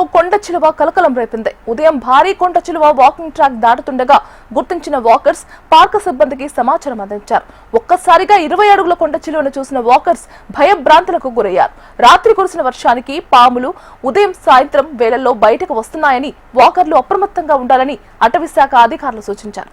లో కొండ చిలువ కలకలం రేపింది. ఉదయం భారీ కొండ చిలువ వాకింగ్ ట్రాక్ దాటుతుండగా గుర్తించిన వాకర్స్ పార్క్ సిబ్బందికి సమాచారం అందించారు. ఒక్కసారిగా 20 అడుగుల కొండ చిలువను చూసిన వాకర్స్ భయభ్రాంతులకు గురయ్యారు. రాత్రి కురిసిన వర్షానికి పాములు ఉదయం సాయంత్రం వేళల్లో బయటకు వస్తున్నాయని వాకర్లు అప్రమత్తంగా ఉండాలని అటవీశాఖ అధికారులు సూచించారు.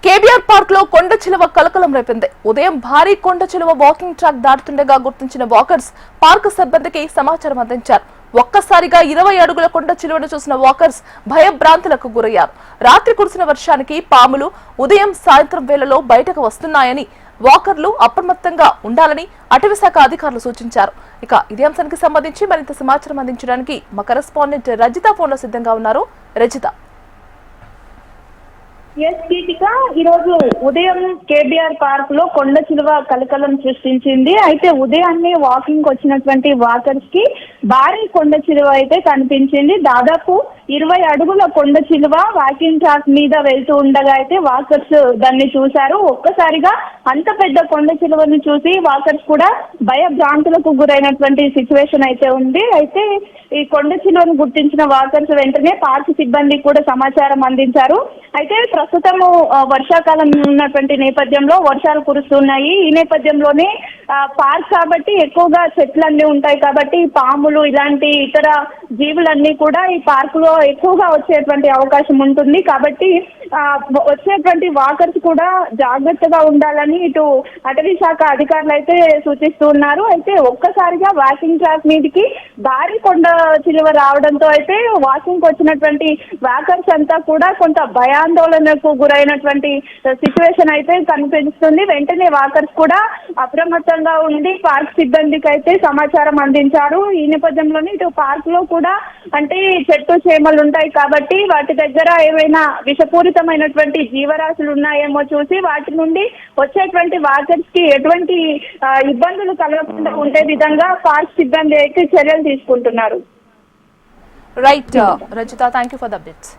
కేబీఆర్ పార్క్ లో కొండ చిలువ కలకలం రేపింది. ఉదయం భారీ కొండ చిలువ వాకింగ్ ట్రాక్ దాటుతుండగా గుర్తించిన వాకర్స్ పార్క్ సిబ్బందికి సమాచారం అందించారు. ఒక్కసారిగా 20 అడుగుల కొండ చిలువను చూసిన వాకర్స్ భయభ్రాంతులకు గురయ్యారు. రాత్రి కురిసిన వర్షానికి పాములు ఉదయం సాయంత్రం వేళలో బయటకు వస్తున్నాయని వాకర్లు అప్రమత్తంగా ఉండాలని అటవీశాఖ అధికారులు సూచించారు. ఇక ఇదే అంశానికి సంబంధించి మరింత సమాచారం అందించడానికి మా కరెస్పాండెంట్ రజిత ఫోన్ లో సిద్ధంగా ఉన్నారు. రజిత, ఈ రోజు ఉదయం కేబీఆర్ పార్క్ లో కొండ చిలువ కలకలం సృష్టించింది. అయితే ఉదయాన్నే వాకింగ్ వచ్చినటువంటి వాకర్స్ కి భారీ కొండ చిలువ అయితే కనిపించింది. దాదాపు 20 అడుగుల కొండ చిలువ వాకింగ్ ట్రాక్ మీద వెళ్తూ ఉండగా అయితే వాకర్స్ దాన్ని చూశారు. ఒక్కసారిగా అంత పెద్ద కొండ చిలువను చూసి వాకర్స్ కూడా భయభ్రాంతులకు గురైనటువంటి సిచ్యువేషన్ అయితే ఉంది. అయితే ఈ కొండ చిలువను గుర్తించిన వాకర్స్ వెంటనే పార్క్ సిబ్బంది కూడా సమాచారం అందించారు. అయితే ప్రస్తుతము వర్షాకాలం ఉన్నటువంటి నేపథ్యంలో వర్షాలు కురుస్తున్నాయి. ఈ నేపథ్యంలోనే పార్క్ కాబట్టి ఎక్కువగా చెట్లన్నీ ఉంటాయి కాబట్టి పాములు ఇలాంటి ఇతర జీవులన్నీ కూడా ఈ పార్క్ లో ఎక్కువగా వచ్చేటువంటి అవకాశం ఉంటుంది. కాబట్టి వచ్చేటువంటి వాకర్స్ కూడా జాగ్రత్తగా ఉండాలని ఇటు అటవీ శాఖ అధికారులు అయితే సూచిస్తూ ఉన్నారు. అయితే ఒక్కసారిగా వాకింగ్ ట్రాక్ మీదకి భారీ కొండ చిలువ రావడంతో అయితే వాకింగ్ వచ్చినటువంటి వాకర్స్ అంతా కూడా కొంత భయాందోళనకు గురైనటువంటి సిచ్యువేషన్ అయితే కనిపిస్తుంది. వెంటనే వాకర్స్ కూడా అప్రమత్తంగా ఉండి పార్క్ సిబ్బందికి అయితే సమాచారం అందించారు. ఈ నేపథ్యంలోనే ఇటు పార్క్ లో కూడా అంటే చెట్టు చేమలు ఉంటాయి కాబట్టి వాటి దగ్గర ఏమైనా విషపూరితమైనటువంటి జీవరాశులు ఉన్నాయేమో చూసి వాటి నుండి వచ్చేటువంటి వాకర్స్ కి ఎటువంటి ఇబ్బందులు కలగకుండా ఉండే విధంగా పార్క్ సిబ్బంది అయితే చర్యలు తీసుకుంటున్నారు. Right Rajitha, thank you for the updates.